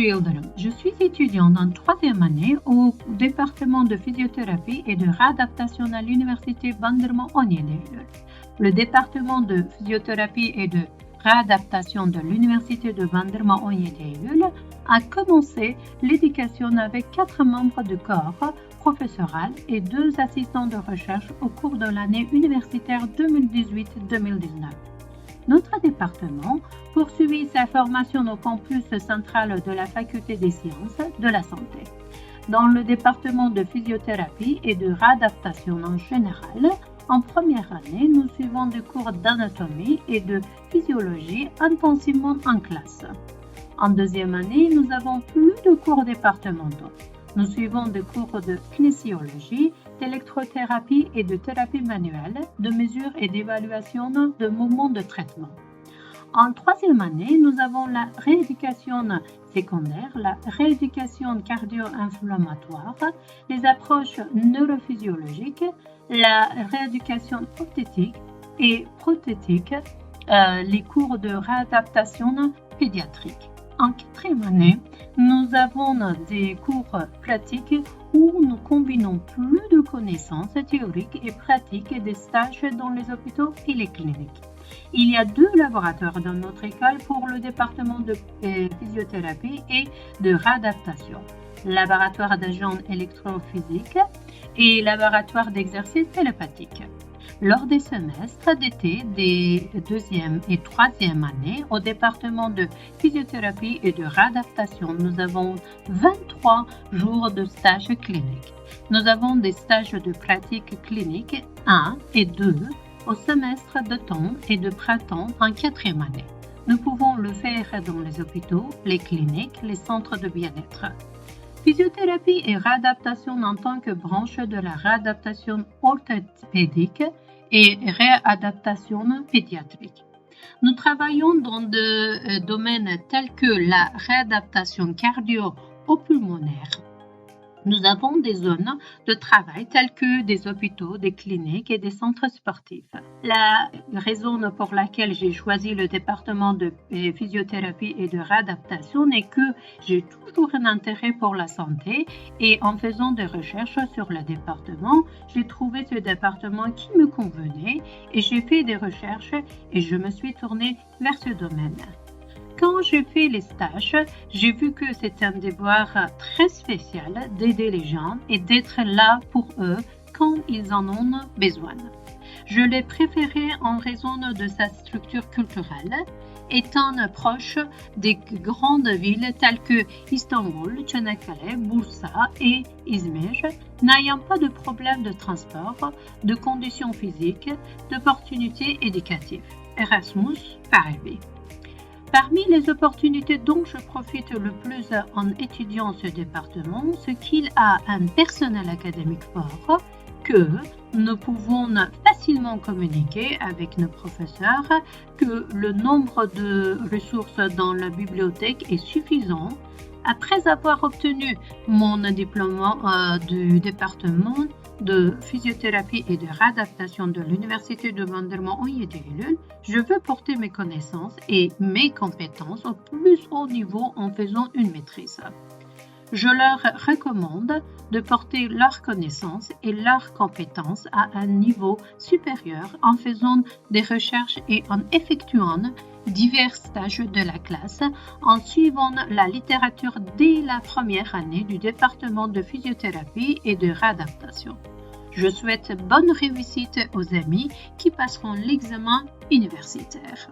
Yıldırım. Je suis étudiante en troisième année au département de physiothérapie et de réadaptation à l'université Bandırma 17 Eylül. Le département de physiothérapie et de réadaptation de l'université de Bandırma 17 Eylül a commencé l'éducation avec 4 membres de corps professoral et 2 assistants de recherche au cours de l'année universitaire 2018-2019. Notre département poursuivit sa formation au campus central de la Faculté des sciences de la santé. Dans le département de physiothérapie et de réadaptation en général, en première année, nous suivons des cours d'anatomie et de physiologie intensivement en classe. En deuxième année, nous avons plus de cours départementaux. Nous suivons des cours de kinésiologie, d'électrothérapie et de thérapie manuelle, de mesure et d'évaluation de mouvements de traitement. En troisième année, nous avons la rééducation secondaire, la rééducation cardio-inflammatoire, les approches neurophysiologiques, la rééducation prothétique et prothétique, les cours de réadaptation pédiatrique. En quatrième année, nous avons des cours pratiques où nous combinons plus de connaissances théoriques et pratiques et des stages dans les hôpitaux et les cliniques. Il y a 2 laboratoires dans notre école pour le département de physiothérapie et de réadaptation. Laboratoire d'agents électrophysiques et laboratoire d'exercices télépathiques. Lors des semestres d'été des 2e et 3e années au département de physiothérapie et de réadaptation, nous avons 23 jours de stages cliniques. Nous avons des stages de pratique clinique 1 et 2 au semestre d'automne et de printemps en 4e année. Nous pouvons le faire dans les hôpitaux, les cliniques, les centres de bien-être. Physiothérapie et réadaptation en tant que branche de la réadaptation orthopédique et réadaptation pédiatrique. Nous travaillons dans des domaines tels que la réadaptation cardio-pulmonaire. Nous avons des zones de travail telles que des hôpitaux, des cliniques et des centres sportifs. La raison pour laquelle j'ai choisi le département de physiothérapie et de réadaptation est que j'ai toujours un intérêt pour la santé et en faisant des recherches sur le département, j'ai trouvé ce département qui me convenait et j'ai fait des recherches et je me suis tournée vers ce domaine. Quand j'ai fait les stages, j'ai vu que c'est un devoir très spécial d'aider les gens et d'être là pour eux quand ils en ont besoin. Je l'ai préféré en raison de sa structure culturelle, étant proche des grandes villes telles que Istanbul, Çanakkale, Bursa et Izmir, n'ayant pas de problème de transport, de conditions physiques, d'opportunités éducatives. Erasmus, Paris. Parmi les opportunités dont je profite le plus en étudiant ce département, c'est qu'il a un personnel académique fort, que nous pouvons facilement communiquer avec nos professeurs, que le nombre de ressources dans la bibliothèque est suffisant. Après avoir obtenu mon diplôme du département de physiothérapie et de réadaptation de l'université de Bandırma 17 Eylül, je veux porter mes connaissances et mes compétences au plus haut niveau en faisant une maîtrise. Je leur recommande de porter leurs connaissances et leurs compétences à un niveau supérieur en faisant des recherches et en effectuant divers stages de la classe, en suivant la littérature dès la première année du département de physiothérapie et de réadaptation. Je souhaite bonne réussite aux amis qui passeront l'examen universitaire.